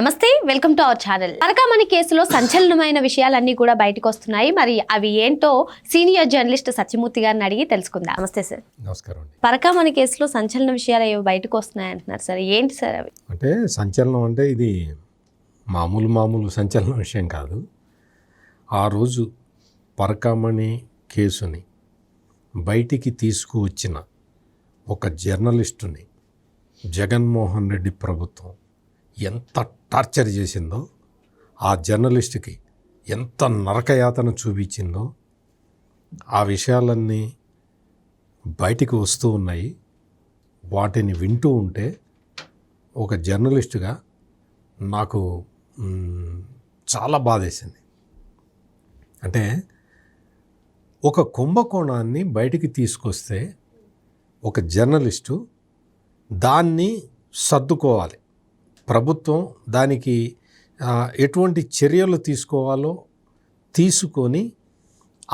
నమస్తే, welcome to our channel. Parakamani కేసులో సంచలనమైన విషయాలన్నీ కూడా బయటకు వస్తున్నాయి. మరి అవి ఏంటో సీనియర్ జర్నలిస్ట్ సత్యమూర్తి గారిని అడిగి తెలుసుకుందాం. నమస్తే సార్. నమస్కారం అండి. పరకామణి కేసులో సంచలన విషయాలు ఏవో బయటకు వస్తున్నాయి అంటున్నారు సార్, ఏంటి సార్ అవి? అంటే సంచలనం అంటే ఇది మామూలు సంచలన విషయం కాదు. ఆ రోజు పరకామణి కేసుని బయటికి తీసుకువచ్చిన ఒక జర్నలిస్టుని జగన్మోహన్ రెడ్డి ప్రభుత్వం ఎంత టార్చర్ చేసిందో, ఆ జర్నలిస్టుకి ఎంత నరకయాతన చూపించిందో ఆ విషయాలన్నీ బయటికి వస్తూ ఉన్నాయి. వాటిని వింటూ ఉంటే ఒక జర్నలిస్టుగా నాకు చాలా బాధేసింది. అంటే ఒక కుంభకోణాన్ని బయటికి తీసుకొస్తే ఒక జర్నలిస్టు దాన్ని సర్దుకోవాలి. ప్రభుత్వం దానికి ఎటువంటి చర్యలు తీసుకోవాలో తీసుకొని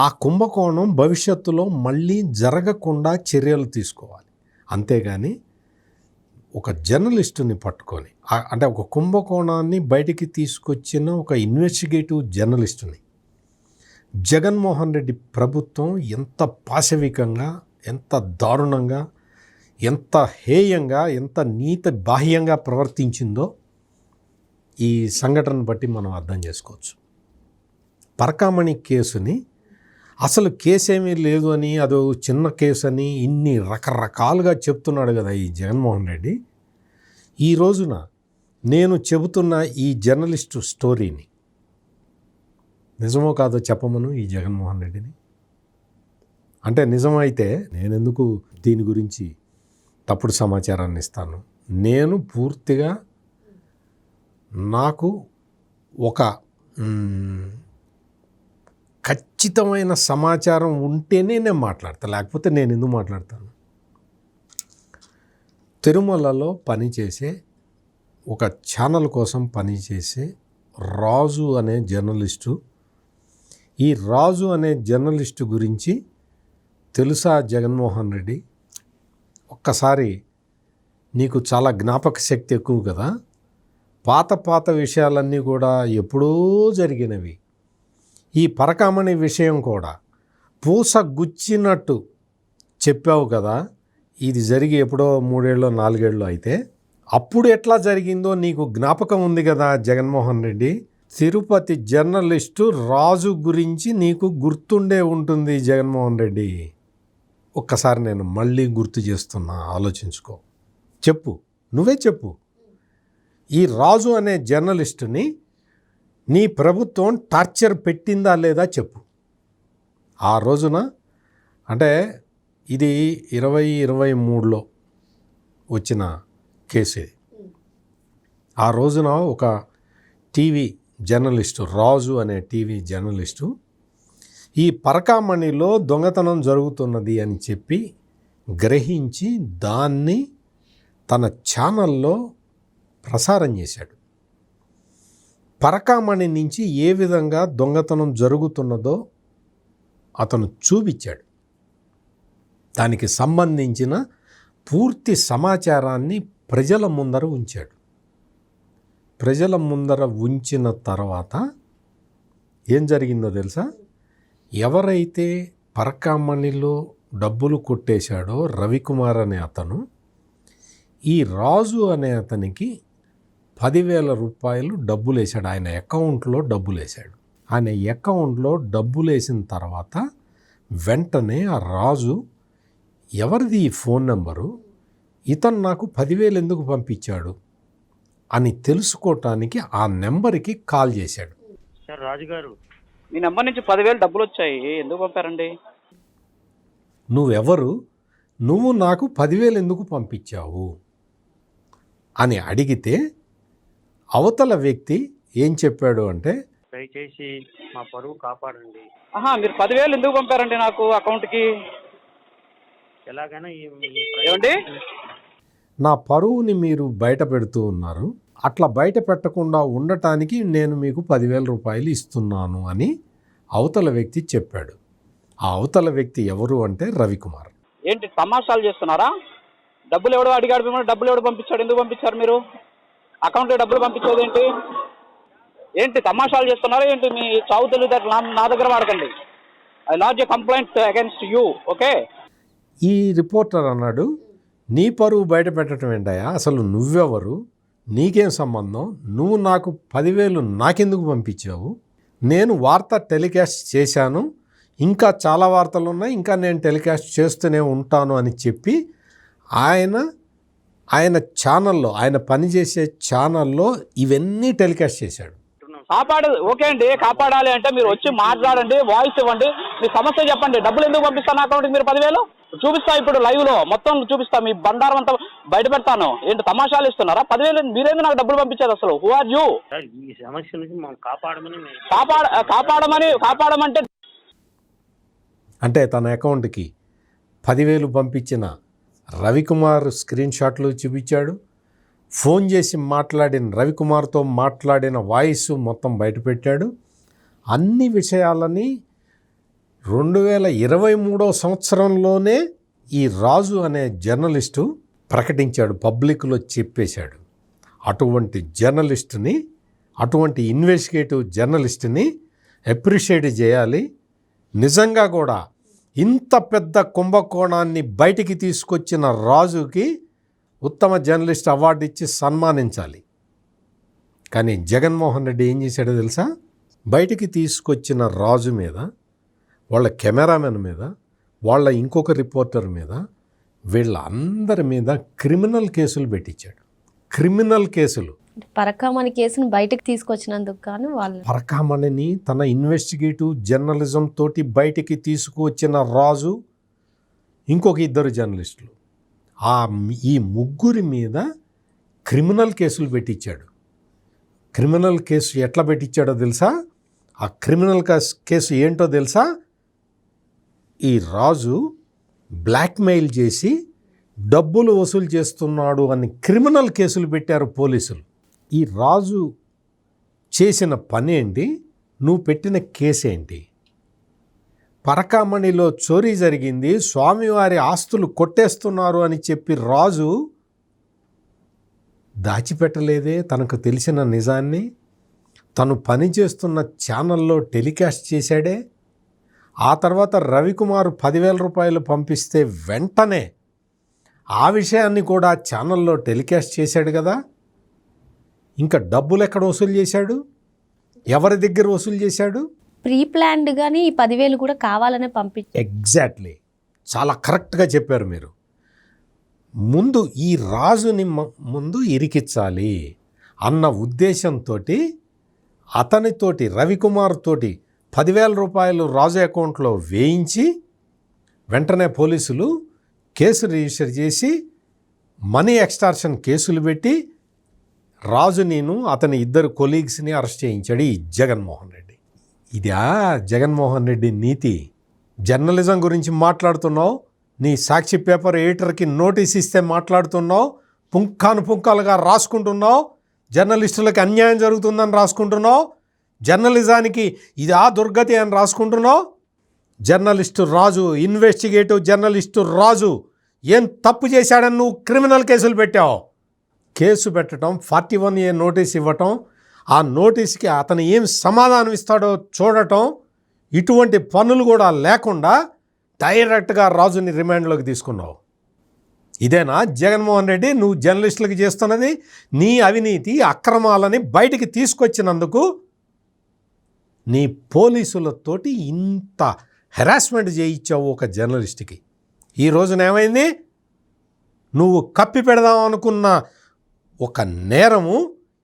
ఆ కుంభకోణం భవిష్యత్తులో మళ్ళీ జరగకుండా చర్యలు తీసుకోవాలి. అంతేగాని ఒక జర్నలిస్టుని పట్టుకొని, అంటే ఒక కుంభకోణాన్ని బయటికి తీసుకొచ్చిన ఒక ఇన్వెస్టిగేటివ్ జర్నలిస్టుని జగన్మోహన్ రెడ్డి ప్రభుత్వం ఎంత పాశవికంగా, ఎంత దారుణంగా, ఎంత హేయంగా, ఎంత నీతి బాహ్యంగా ప్రవర్తించిందో ఈ సంఘటన బట్టి మనం అర్థం చేసుకోవచ్చు. పరకామణి కేసుని అసలు కేసేమీ లేదు అని, అదో చిన్న కేసు అని ఇన్ని రకరకాలుగా చెప్తున్నాడు కదా ఈ జగన్మోహన్ రెడ్డి. ఈ రోజున నేను చెబుతున్న ఈ జర్నలిస్టు స్టోరీని నిజమో కాదో చెప్పమను ఈ జగన్మోహన్ రెడ్డిని. అంటే నిజమైతే నేనెందుకు దీని గురించి తప్పుడు సమాచారాన్ని ఇస్తాను? నేను పూర్తిగా నాకు ఒక ఖచ్చితమైన సమాచారం ఉంటేనే నేను మాట్లాడతాను, లేకపోతే నేను ఎందుకు మాట్లాడతాను? తిరుమలలో పనిచేసే ఒక ఛానల్ కోసం పనిచేసే రాజు అనే జర్నలిస్టు, ఈ రాజు అనే జర్నలిస్టు గురించి తెలుసా జగన్మోహన్ రెడ్డి? ఒక్కసారి నీకు చాలా జ్ఞాపక శక్తి ఎక్కువ కదా. పాత విషయాలన్నీ కూడా ఎప్పుడూ జరిగినవి. ఈ పరకామణి విషయం కూడా పూస గుచ్చినట్టు చెప్పావు కదా. ఇది జరిగి ఎప్పుడో 3 ఏళ్ళు 4 ఏళ్ళు అయితే అప్పుడు ఎట్లా జరిగిందో నీకు జ్ఞాపకం ఉంది కదా జగన్మోహన్ రెడ్డి. తిరుపతి జర్నలిస్టు రాజు గురించి నీకు గుర్తుండే ఉంటుంది జగన్మోహన్ రెడ్డి. ఒక్కసారి నేను మళ్ళీ గుర్తు చేస్తున్నా, ఆలోచించుకో. చెప్పు, నువ్వే చెప్పు. ఈ రాజు అనే జర్నలిస్టుని నీ ప్రభుత్వం టార్చర్ పెట్టిందా లేదా చెప్పు. ఆ రోజున అంటే ఇది 2023లో వచ్చిన కేసు ఇది. ఆ రోజున ఒక టీవీ జర్నలిస్టు, రాజు అనే టీవీ జర్నలిస్టు ఈ పరకామణిలో దొంగతనం జరుగుతున్నది అని చెప్పి గ్రహించి దాన్ని తన ఛానల్లో ప్రసారం చేశాడు. పరకామణి నుంచి ఏ విధంగా దొంగతనం జరుగుతున్నదో అతను చూపించాడు. దానికి సంబంధించిన పూర్తి సమాచారాన్ని ప్రజల ముందర ఉంచాడు. ప్రజల ముందర ఉంచిన తర్వాత ఏం జరిగిందో తెలుసా? ఎవరైతే పరకామణిలో డబ్బులు కొట్టేశాడో రవికుమార్ అనే అతను, ఈ రాజు అనే అతనికి 10,000 రూపాయలు డబ్బులు వేశాడు. ఆయన అకౌంట్లో డబ్బులు వేశాడు. ఆయన అకౌంట్లో డబ్బులు వేసిన తర్వాత వెంటనే ఆ రాజు ఎవరిది ఈ ఫోన్ నెంబరు, ఇతను నాకు 10,000 ఎందుకు పంపించాడు అని తెలుసుకోవటానికి ఆ నెంబర్కి కాల్ చేశాడు. సార్ రాజుగారు, మీ నెంబర్ నుంచి 10,000 డబ్బులు వచ్చాయి, ఎందుకు పంపారండి? నువ్వెవరు, నువ్వు నాకు 10,000 ఎందుకు పంపించావు అని అడిగితే అవతల వ్యక్తి ఏం చెప్పాడు అంటే, దయచేసి మా పరువు కాపాడండి. మీరు 10,000 ఎందుకు పంపారండి నాకు అకౌంట్కి? ఎలాగైనా ఏమండి, నా పరువుని మీరు బయట పెడుతూ ఉన్నారు, అట్లా బయట పెట్టకుండా ఉండటానికి నేను మీకు 10,000 రూపాయలు ఇస్తున్నాను అని అవతల వ్యక్తి చెప్పాడు. ఆ అవతల వ్యక్తి ఎవరు అంటే రవికుమార్. ఏంటి తమాషాలు చేస్తున్నారా? డబ్బులు ఎవడో అడిగాడు మిమ్మల్ని, డబ్బులు ఎవడు పంపించాడు, ఎందుకు పంపించారు మీరు? అకౌంట్లో డబ్బులు పంపించేది ఏంటి? ఏంటి తమాషాలు చేస్తున్నారా ఏంటి? మీ చావు తెలివితేటలు నా దగ్గర వాడకండి. I lodge a complaint against you. Okay. ఈ రిపోర్టర్ అన్నాడు, నీ పరువు బయట పెట్టడం ఏంటయ్యా, అసలు నువ్వెవరు, నీకేం సంబంధం, నువ్వు నాకు 10,000 నాకెందుకు పంపించావు, నేను వార్త టెలికాస్ట్ చేశాను, ఇంకా చాలా వార్తలు ఉన్నాయి, ఇంకా నేను టెలికాస్ట్ చేస్తూనే ఉంటాను అని చెప్పి ఆయన ఛానల్లో, ఆయన పనిచేసే ఛానల్లో ఇవన్నీ టెలికాస్ట్ చేశాడు. ఓకే అండి, కాపాడాలి అంటే మీరు వచ్చి మాట్లాడండి, వాయిస్ ఇవ్వండి, మీ సమస్య చెప్పండి. డబ్బులు ఎందుకు పంపిస్తాను అకౌంట్కి మీరు 10,000? చూపిస్తా, ఇప్పుడు లైవ్లో మొత్తం చూపిస్తా, మీ బండారం అంతా బయట పెడతాను. ఏంటి తమాషాలు ఇస్తున్నారా? 10,000 మీరేంది నాకు డబ్బులు పంపించారు? అసలు హూ ఆర్ యూ? ఈ సమస్య నుంచి మనం కాపాడమంటే అంటే తన అకౌంట్కి 10,000 పంపించిన రవికుమార్ స్క్రీన్ షాట్లు చూపించాడు. ఫోన్ చేసి మాట్లాడిన రవికుమార్తో మాట్లాడిన వాయిస్ మొత్తం బయటపెట్టాడు. అన్ని విషయాలని 2023 సంవత్సరంలోనే ఈ రాజు అనే జర్నలిస్టు ప్రకటించాడు, పబ్లిక్లో చెప్పేశాడు. అటువంటి జర్నలిస్టుని, అటువంటి ఇన్వెస్టిగేటివ్ జర్నలిస్టుని అప్రిషియేట్ చేయాలి. నిజంగా కూడా ఇంత పెద్ద కుంభకోణాన్ని బయటికి తీసుకొచ్చిన రాజుకి ఉత్తమ జర్నలిస్ట్ అవార్డు ఇచ్చి సన్మానించాలి. కానీ జగన్మోహన్ రెడ్డి ఏం చేశాడో తెలుసా? బయటికి తీసుకొచ్చిన రాజు మీద, వాళ్ళ కెమెరామెన్ మీద, వాళ్ళ ఇంకొక రిపోర్టర్ మీద, వీళ్ళందరి మీద క్రిమినల్ కేసులు పెట్టించాడు. క్రిమినల్ కేసులు. పరకామణి కేసును బయటకు తీసుకొచ్చినందుకు గాను వాళ్ళు పరకామణిని తన ఇన్వెస్టిగేటివ్ జర్నలిజం తోటి బయటికి తీసుకువచ్చిన రాజు, ఇంకొక 2 జర్నలిస్టులు, ఈ ముగ్గురి మీద క్రిమినల్ కేసులు పెట్టించాడు. క్రిమినల్ కేసు ఎట్లా పెట్టించాడో తెలుసా? ఆ క్రిమినల్ కేసు ఏంటో తెలుసా? ఈ రాజు బ్లాక్మెయిల్ చేసి డబ్బులు వసూలు చేస్తున్నాడు అని క్రిమినల్ కేసులు పెట్టారు పోలీసులు. ఈ రాజు చేసిన పని ఏంటి? నువ్వు పెట్టిన కేసు ఏంటి? పరకామణిలో చోరీ జరిగింది, స్వామివారి ఆస్తులు కొట్టేస్తున్నారు అని చెప్పి రాజు దాచిపెట్టలేదే తనకు తెలిసిన నిజాన్ని. తను పనిచేస్తున్న ఛానల్లో టెలికాస్ట్ చేశాడే. ఆ తర్వాత రవికుమార్ 10,000 రూపాయలు పంపిస్తే వెంటనే ఆ విషయాన్ని కూడా ఛానల్లో టెలికాస్ట్ చేశాడు కదా. ఇంకా డబ్బులు ఎక్కడ వసూలు చేశాడు? ఎవరి దగ్గర వసూలు చేశాడు? ప్రీ ప్లాన్డ్ గానీ ఈ 10,000 కూడా కావాలనే పంపించారు. ఎగ్జాక్ట్లీ, చాలా కరెక్ట్గా చెప్పారు మీరు. ముందు ఈ రాజుని ముందు ఇరికించాలి అన్న ఉద్దేశంతో అతనితోటి, రవికుమార్ తోటి 10,000 రూపాయలు రాజు అకౌంట్లో వేయించి వెంటనే పోలీసులు కేసు రిజిస్టర్ చేసి మనీ ఎక్స్టార్షన్ కేసులు పెట్టి రాజు అతని 2 కొలీగ్స్ని అరెస్ట్ చేయించాడు ఈ జగన్మోహన్ రెడ్డి. ఇదా జగన్మోహన్ రెడ్డి నీతి? జర్నలిజం గురించి మాట్లాడుతున్నావు, నీ సాక్షి పేపర్ ఎడిటర్కి నోటీస్ ఇస్తే మాట్లాడుతున్నావు, పుంఖానుపుంఖాలుగా రాసుకుంటున్నావు, జర్నలిస్టులకు అన్యాయం జరుగుతుందని రాసుకుంటున్నావు, జర్నలిజానికి ఇది ఆ దుర్గతి అని రాసుకుంటున్నావు. జర్నలిస్టు రాజు, ఇన్వెస్టిగేటివ్ జర్నలిస్టు రాజు ఏం తప్పు చేశాడని నువ్వు క్రిమినల్ కేసులు పెట్టావు. కేసు పెట్టడం, 41A నోటీస్ ఇవ్వటం, ఆ నోటీస్కి అతను ఏం సమాధానం ఇస్తాడో చూడటం, ఇటువంటి పనులు కూడా లేకుండా డైరెక్ట్గా రాజుని రిమాండ్లోకి తీసుకున్నావు. ఇదేనా జగన్మోహన్ రెడ్డి నువ్వు జర్నలిస్టులకు చేస్తున్నది? నీ అవినీతి అక్రమాలని బయటికి తీసుకొచ్చినందుకు నీ పోలీసులతోటి ఇంత హెరాస్మెంట్ చేయించావు ఒక జర్నలిస్ట్కి. ఈ రోజున ఏమైంది? నువ్వు కప్పి పెడదాం అనుకున్న ఒక నేరము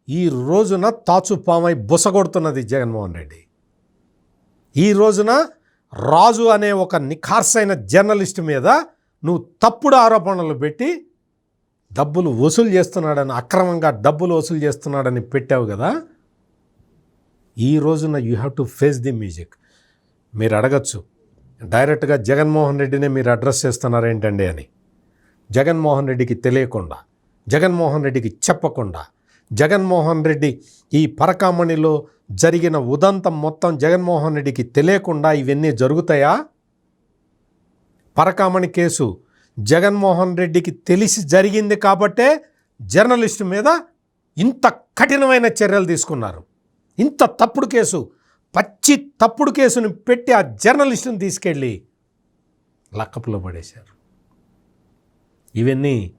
ఈ రోజున తాచుపామై బుసగొడుతున్నది జగన్మోహన్ రెడ్డి. ఈ రోజున రాజు అనే ఒక నిఖార్సైన జర్నలిస్ట్ మీద నువ్వు తప్పుడు ఆరోపణలు పెట్టి డబ్బులు వసూలు చేస్తున్నాడని, అక్రమంగా డబ్బులు వసూలు చేస్తున్నాడని పెట్టావు కదా. ఈ రోజున you have to face the music. మీరు అడగచ్చు, డైరెక్ట్గా జగన్మోహన్ రెడ్డినే మీరు అడ్రస్ చేస్తున్నారేంటండి అని. జగన్మోహన్ రెడ్డికి తెలియకుండా, జగన్మోహన్ రెడ్డికి చెప్పకుండా, జగన్మోహన్ రెడ్డి ఈ పరకామణిలో జరిగిన ఉదంతం మొత్తం జగన్మోహన్ రెడ్డికి తెలియకుండా ఇవన్నీ జరుగుతాయా? పరకామణి కేసు జగన్మోహన్ రెడ్డికి తెలిసి జరిగింది కాబట్టే జర్నలిస్టు మీద ఇంత కఠినమైన చర్యలు తీసుకున్నారు. ఇంత తప్పుడు కేసు, పచ్చి తప్పుడు కేసుని పెట్టి ఆ జర్నలిస్టుని తీసుకెళ్ళి లక్కపులో పడేశారు. ఇవన్నీ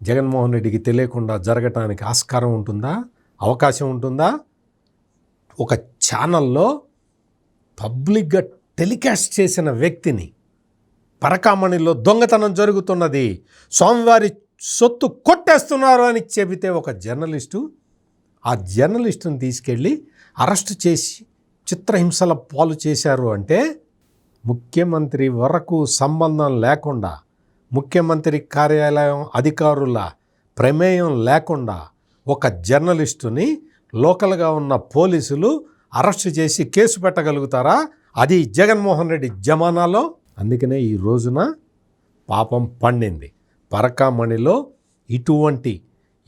జగన్మోహన్ రెడ్డికి తెలియకుండా జరగటానికి ఆస్కారం ఉంటుందా, అవకాశం ఉంటుందా? ఒక ఛానల్లో పబ్లిక్గా టెలికాస్ట్ చేసిన వ్యక్తిని పరకామణిలో దొంగతనం జరుగుతున్నది, స్వామివారి సొత్తు కొట్టేస్తున్నారు అని చెబితే ఒక జర్నలిస్టు ఆ జర్నలిస్టుని తీసుకెళ్ళి అరెస్ట్ చేసి చిత్రహింసల పాలు చేశారు అంటే ముఖ్యమంత్రి వరకు సంబంధం లేకుండా, ముఖ్యమంత్రి కార్యాలయం అధికారుల ప్రమేయం లేకుండా ఒక జర్నలిస్టుని లోకల్గా ఉన్న పోలీసులు అరెస్ట్ చేసి కేసు పెట్టగలుగుతారా? అది జగన్మోహన్ రెడ్డి జమానాలో. అందుకనే ఈ రోజున పాపం పండింది. పరకామణిలో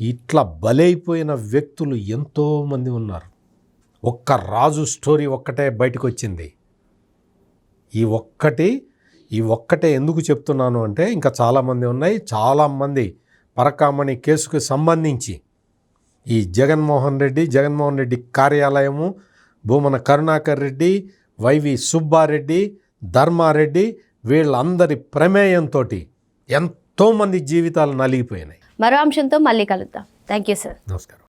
ఇట్లా బలైపోయిన వ్యక్తులు ఎంతోమంది ఉన్నారు. ఒక్క రాజు స్టోరీ ఒక్కటే బయటకు వచ్చింది. ఈ ఒక్కటే ఎందుకు చెప్తున్నాను అంటే ఇంకా చాలామంది ఉన్నాయి. చాలామంది పరకామణి కేసుకు సంబంధించి ఈ జగన్మోహన్ రెడ్డి కార్యాలయము, భూమన కరుణాకర్ రెడ్డి, వైవి సుబ్బారెడ్డి, ధర్మారెడ్డి వీళ్ళందరి ప్రమేయంతో ఎంతోమంది జీవితాలు నలిగిపోయినాయి. మరో అంశంతో మళ్ళీ కలుద్దాం. Thank you sir. నమస్కారం.